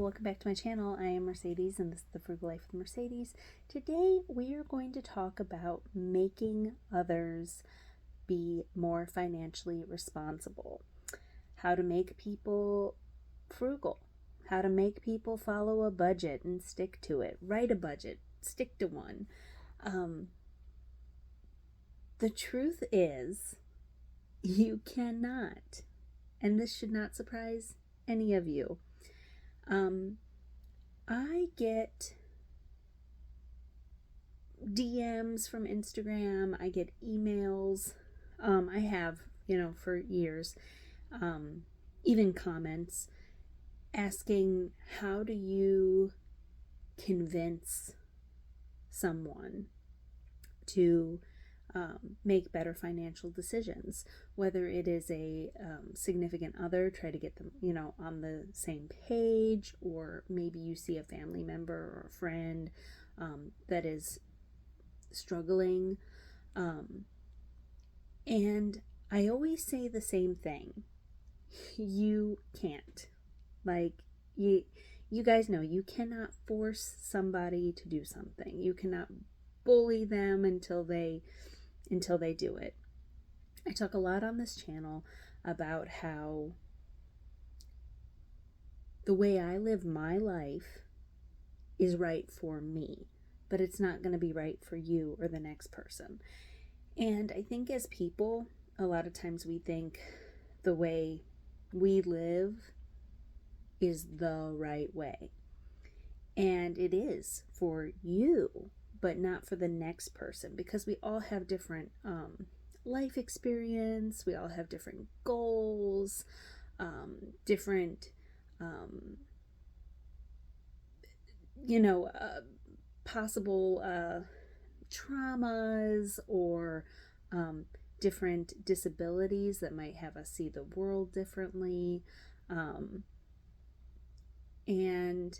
welcome back to my channel. I am Mercedes and this is the Frugal Life with Mercedes. Today we are going to talk about making others be more financially responsible. How to make people frugal. How to make people follow a budget and stick to it. Write a budget. Stick to one. The truth is, you cannot. And this should not surprise any of you. I get DMs from Instagram. I get emails. I have, for years, even comments asking, how do you convince someone to make better financial decisions, whether it is a significant other, try to get them, on the same page, or maybe you see a family member or a friend that is struggling. And I always say the same thing. You can't. You guys know, you cannot force somebody to do something. You cannot bully them until they do it. I talk a lot on this channel about how the way I live my life is right for me, but it's not going to be right for you or the next person. And I think as people, a lot of times we think the way we live is the right way. And it is for you, but not for the next person, because we all have different life experience. We all have different goals, different, possible traumas or different disabilities that might have us see the world differently. And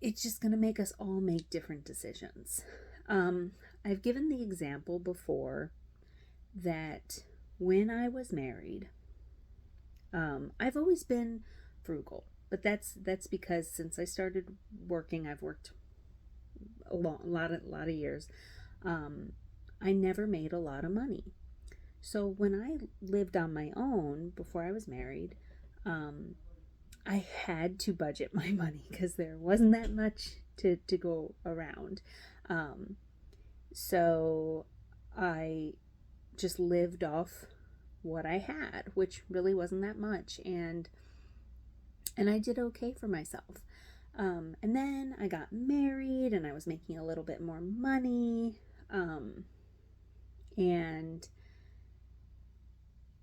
it's just going to make us all make different decisions. I've given the example before that when I was married, I've always been frugal, but that's because since I started working, I've worked a lot of years. I never made a lot of money. So when I lived on my own before I was married, I had to budget my money because there wasn't that much to go around. So I just lived off what I had, which really wasn't that much. And I did okay for myself. And then I got married and I was making a little bit more money. And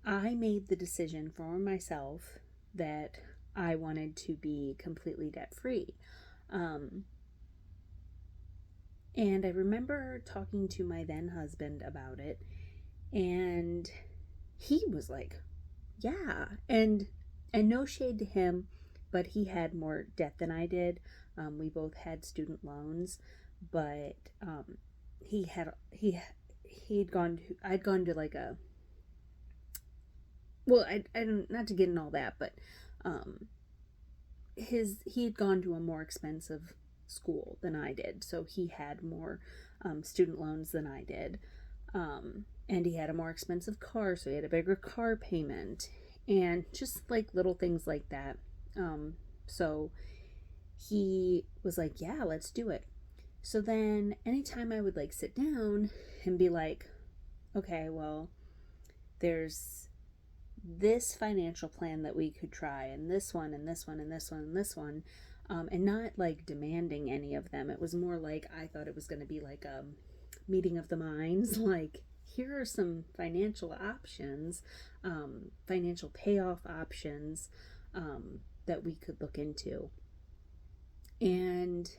I made the decision for myself that I wanted to be completely debt-free. And I remember talking to my then husband about it, and he was like, yeah. And no shade to him, but he had more debt than I did. We both had student loans, but I'd gone to like a, well, I don't, not to get in all that, but he had gone to a more expensive school than I did, so he had more student loans than I did, and he had a more expensive car, so he had a bigger car payment, and just like little things like that. So he was like, yeah, let's do it. So then anytime I would like sit down and be like, okay, well, there's this financial plan that we could try, and this one, and this one, and this one, and this one, and not like demanding any of them. It was more like I thought it was going to be like a meeting of the minds, like, here are some financial options, financial payoff options that we could look into. And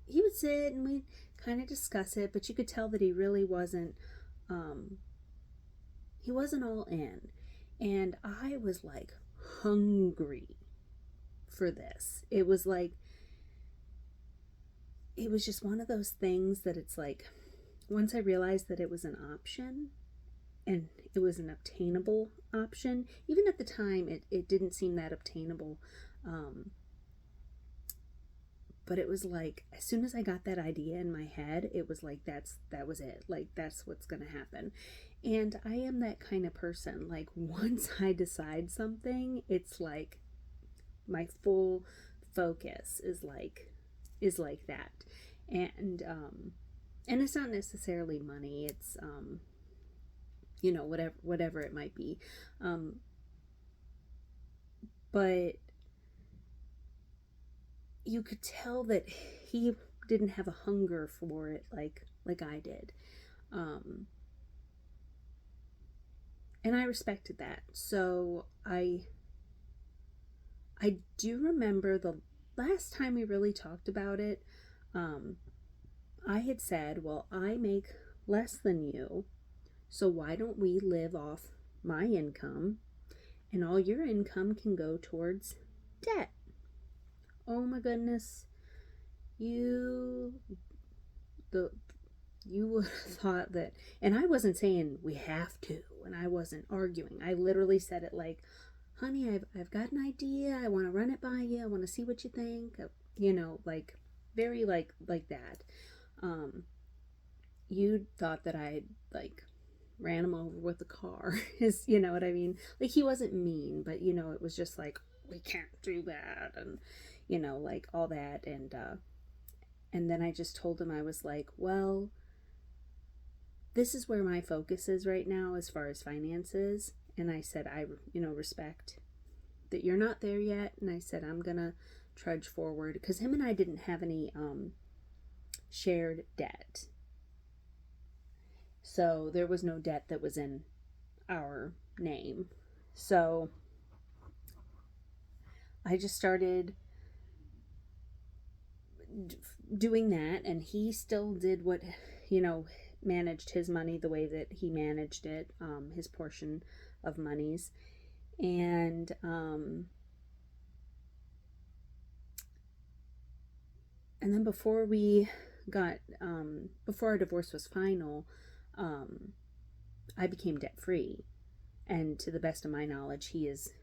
he would sit and we'd kind of discuss it, but you could tell that he really wasn't, he wasn't all in. And I was like hungry for this. It was like, it was just one of those things that it's like, once I realized that it was an option, and it was an obtainable option. Even at the time, it didn't seem that obtainable. But it was like, as soon as I got that idea in my head, it was like, that was it. Like, that's what's going to happen. And I am that kind of person. Like, once I decide something, it's like my full focus is like that. And it's not necessarily money. It's whatever it might be. But you could tell that he didn't have a hunger for it like I did. And I respected that. So I do remember the last time we really talked about it. I had said, well, I make less than you, so why don't we live off my income, and all your income can go towards debt. Oh my goodness. You would have thought that, and I wasn't saying we have to, and I wasn't arguing. I literally said it like, honey, I've got an idea. I want to run it by you. I want to see what you think. Like very like that. You thought that I like ran him over with the car. Is you know what I mean? Like, he wasn't mean, but it was just like, we can't do that, and like all that. And then I just told him, I was like, well, this is where my focus is right now as far as finances. And I said, I respect that you're not there yet. And I said, I'm gonna trudge forward, because him and I didn't have any shared debt. So there was no debt that was in our name. So I just started doing that, and he still did what, managed his money the way that he managed it, his portion of monies. And then before we got, before our divorce was final, I became debt free. And to the best of my knowledge, he is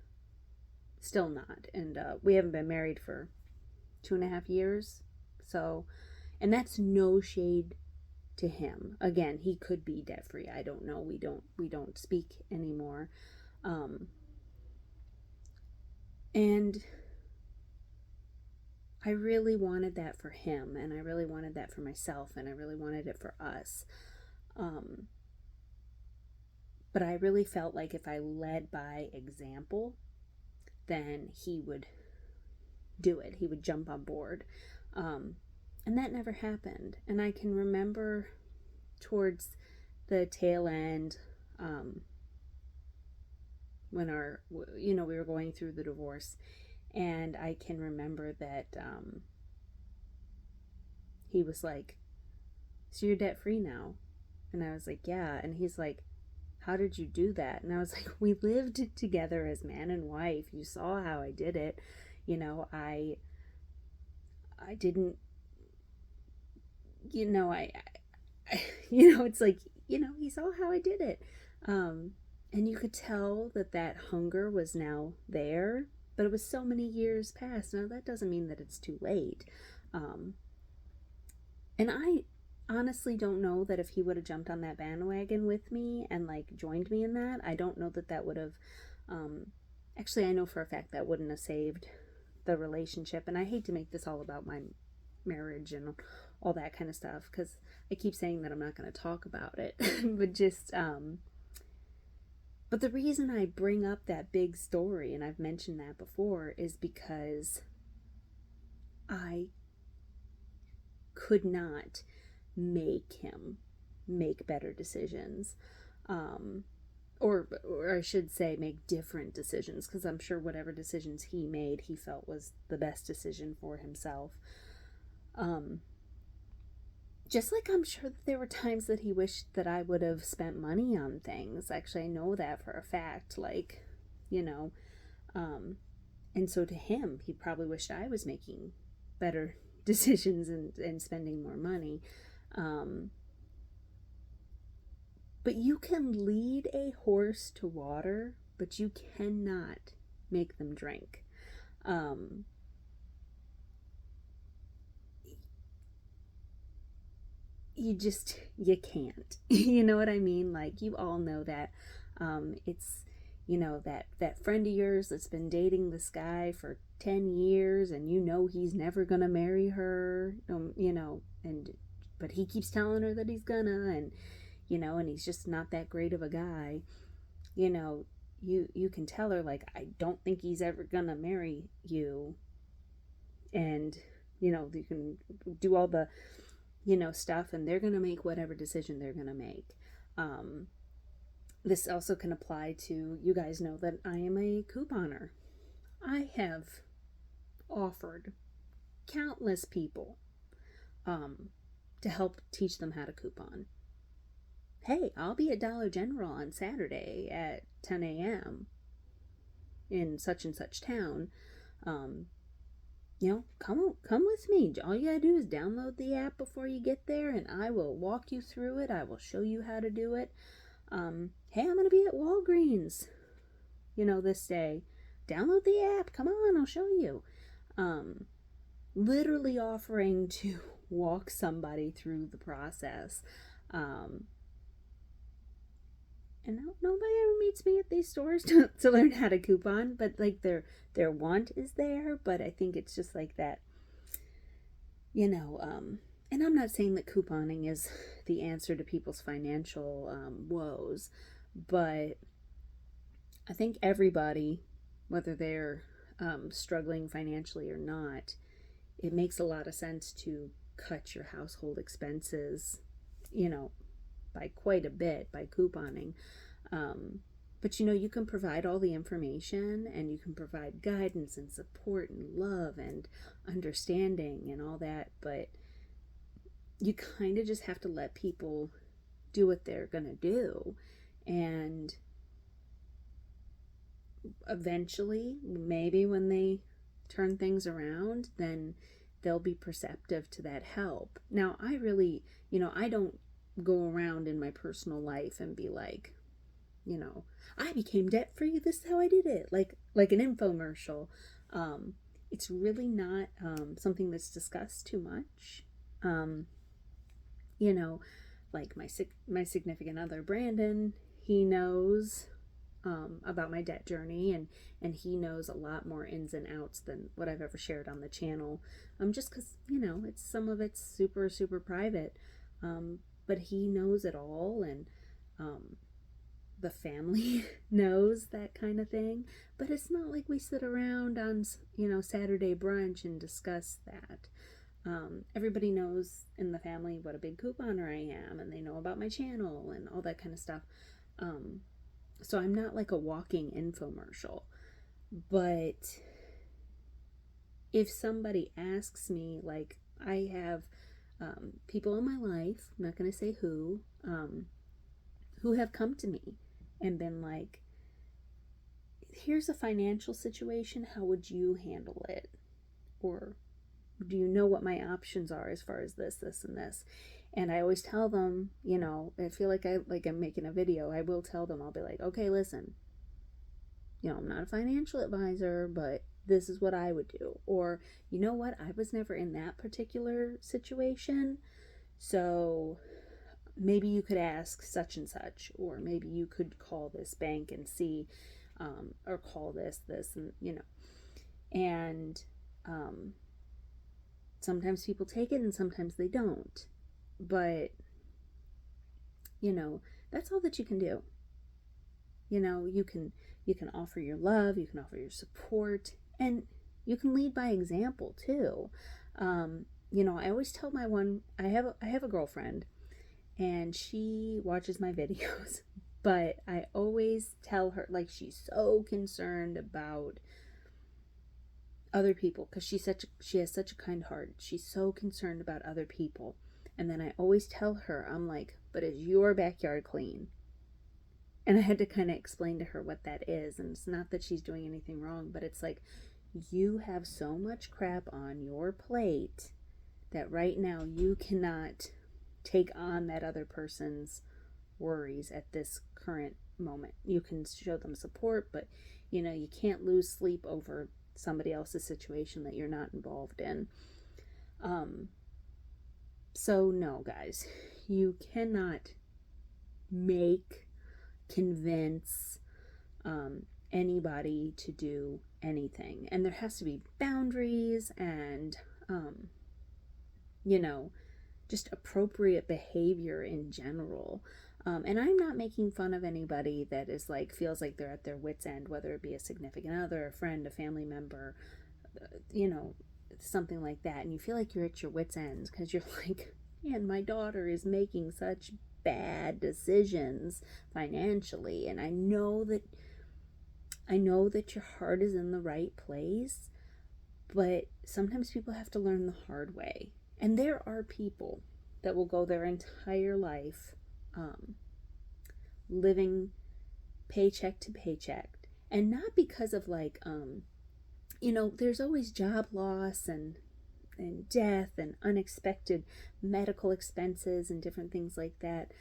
still not. And we haven't been married for 2.5 years. So, and that's no shade to him. Again, he could be debt free. I don't know. We don't speak anymore. And I really wanted that for him, and I really wanted that for myself, and I really wanted it for us. But I really felt like if I led by example, then he would do it. He would jump on board. And that never happened. And I can remember towards the tail end, when we were going through the divorce, and I can remember that he was like, so you're debt free now? And I was like, yeah. And he's like, how did you do that? And I was like, we lived together as man and wife. You saw how I did it. I didn't, it's like, he saw how I did it. And you could tell that hunger was now there, but it was so many years past. Now, that doesn't mean that it's too late. And I honestly don't know that if he would have jumped on that bandwagon with me and like joined me in that, I don't know that would have, actually, I know for a fact that wouldn't have saved the relationship. And I hate to make this all about my marriage and all that kind of stuff, because I keep saying that I'm not going to talk about it. But just but the reason I bring up that big story, and I've mentioned that before, is because I could not make him make better decisions, or I should say make different decisions, because I'm sure whatever decisions he made, he felt was the best decision for himself. Just like I'm sure that there were times that he wished that I would have spent money on things. Actually, I know that for a fact, like, and so to him, he probably wished I was making better decisions and spending more money. But you can lead a horse to water, but you cannot make them drink. Um, you can't. You know what I mean? Like, you all know that. It's, that friend of yours that's been dating this guy for 10 years, and he's never gonna marry her. And but he keeps telling her that he's gonna, and he's just not that great of a guy. you know you can tell her, like, I don't think he's ever gonna marry you. And you can do all the stuff, and they're gonna make whatever decision they're gonna make. um this also can apply to, you guys know that I am a couponer. I have offered countless people um to help teach them how to coupon. Hey, I'll be at Dollar General on Saturday at 10 a.m. in such and such town. um come with me. All you gotta do is download the app before you get there, and I will walk you through it. I will show you how to do it. Hey, I'm gonna be at Walgreens this day. Download the app, come on, I'll show you. Literally offering to walk somebody through the process. And nobody ever meets me at these stores to learn how to coupon, but like their want is there. But I think it's just like that, and I'm not saying that couponing is the answer to people's financial woes, but I think everybody, whether they're struggling financially or not, it makes a lot of sense to cut your household expenses, by quite a bit by couponing. But you can provide all the information, and you can provide guidance and support and love and understanding and all that, but you kind of just have to let people do what they're gonna do. And eventually, maybe when they turn things around, then they'll be perceptive to that help. Now, I really, I don't go around in my personal life and be like, I became debt free, this is how I did it, like an infomercial. It's really not something that's discussed too much. Like my significant other Brandon, he knows about my debt journey, and he knows a lot more ins and outs than what I've ever shared on the channel, just because it's, some of it's super super private. But he knows it all, and the family knows that kind of thing. But it's not like we sit around on Saturday brunch and discuss that. Everybody knows in the family what a big couponer I am, and they know about my channel and all that kind of stuff. So I'm not like a walking infomercial. But if somebody asks me, like, I have people in my life, I'm not going to say who have come to me and been like, here's a financial situation, how would you handle it? Or do you know what my options are as far as this, and this? And I always tell them, I feel like I'm making a video. I will tell them, I'll be like, okay, listen, I'm not a financial advisor, but this is what I would do. Or, you know what, I was never in that particular situation, so maybe you could ask such and such, or maybe you could call this bank and see, or call this, and sometimes people take it and sometimes they don't. But that's all that you can do. You can offer your love, you can offer your support, and you can lead by example too. I always tell I have a girlfriend, and she watches my videos, but I always tell her, like, she's so concerned about other people, because she has such a kind heart. She's so concerned about other people. And then I always tell her, I'm like, but is your backyard clean? And I had to kind of explain to her what that is. And it's not that she's doing anything wrong, but it's like, you have so much crap on your plate that right now you cannot take on that other person's worries at this current moment. You can show them support, but you can't lose sleep over somebody else's situation that you're not involved in. So no, guys, you cannot convince anybody to do anything, and there has to be boundaries and just appropriate behavior in general. And I'm not making fun of anybody that is feels like they're at their wit's end, whether it be a significant other, a friend, a family member, something like that, and you feel like you're at your wit's end because you're like, man, my daughter is making such bad decisions financially, and I know that your heart is in the right place, but sometimes people have to learn the hard way. And there are people that will go their entire life living paycheck to paycheck, and not because of there's always job loss and death and unexpected medical expenses and different things like that.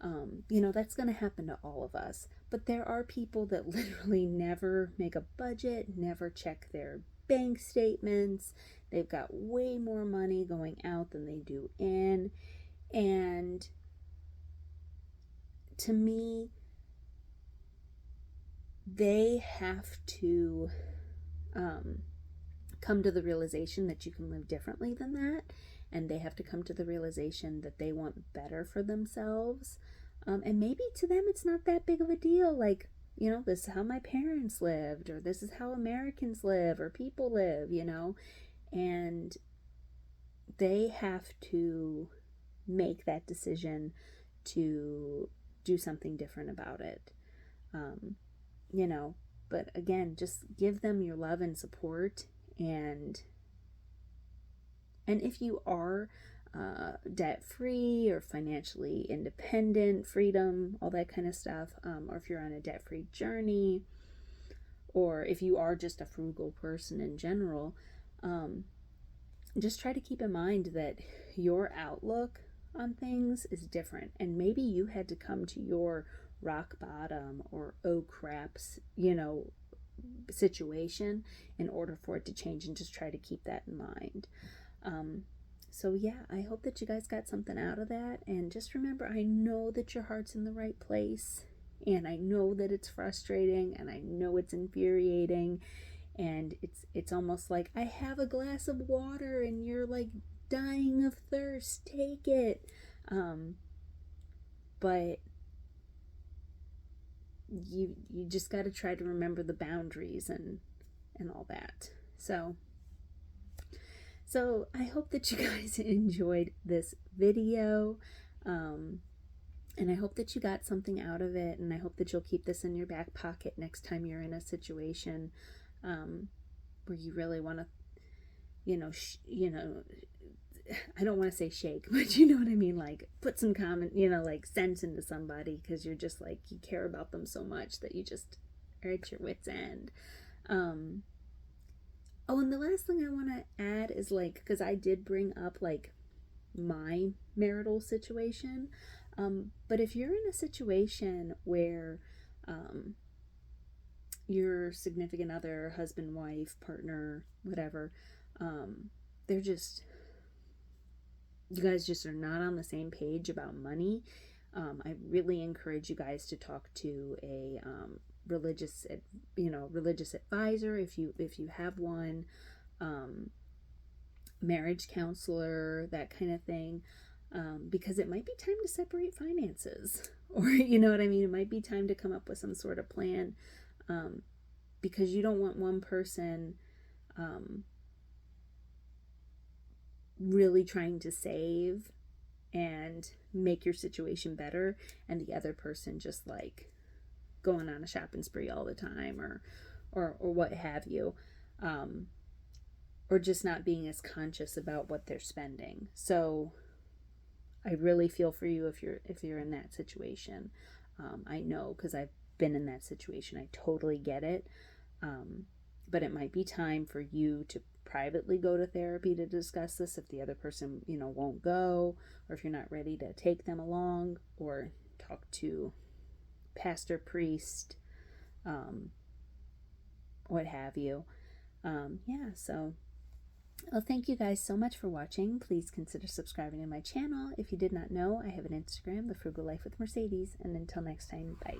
That's going to happen to all of us. But there are people that literally never make a budget, never check their bank statements. They've got way more money going out than they do in. And to me, they have to come to the realization that you can live differently than that, and they have to come to the realization that they want better for themselves. And maybe to them it's not that big of a deal, this is how my parents lived, or this is how Americans live, or people live, and they have to make that decision to do something different about it. But again, just give them your love and support, and if you are debt-free or financially independent, freedom, all that kind of stuff, or if you're on a debt-free journey, or if you are just a frugal person in general, just try to keep in mind that your outlook on things is different, and maybe you had to come to your rock bottom or oh craps situation in order for it to change, and just try to keep that in mind. So yeah, I hope that you guys got something out of that, and just remember, I know that your heart's in the right place, and I know that it's frustrating, and I know it's infuriating, and it's almost like I have a glass of water and you're dying of thirst, take it. But you just got to try to remember the boundaries and all that. So I hope that you guys enjoyed this video, and I hope that you got something out of it, and I hope that you'll keep this in your back pocket next time you're in a situation where you really want to, I don't want to say shake, but you know what I mean, put some sense into somebody, because you're just you care about them so much that you just are at your wit's end. Oh, and the last thing I want to add is because I did bring up my marital situation, but if you're in a situation where your significant other, husband, wife, partner, whatever, you guys just are not on the same page about money, I really encourage you guys to talk to a religious advisor, if you have one, marriage counselor, that kind of thing, because it might be time to separate finances, or you know what I mean, it might be time to come up with some sort of plan, because you don't want one person really trying to save and make your situation better, and the other person just going on a shopping spree all the time, or what have you, or just not being as conscious about what they're spending. So I really feel for you if you're in that situation. I know, because I've been in that situation. I totally get it. But it might be time for you to privately go to therapy to discuss this if the other person, won't go, or if you're not ready to take them along, or talk to pastor, priest, what have you. So well, thank you guys so much for watching. Please consider subscribing to my channel. If you did not know, I have an Instagram, The Frugal Life with Mercedes. And until next time, bye.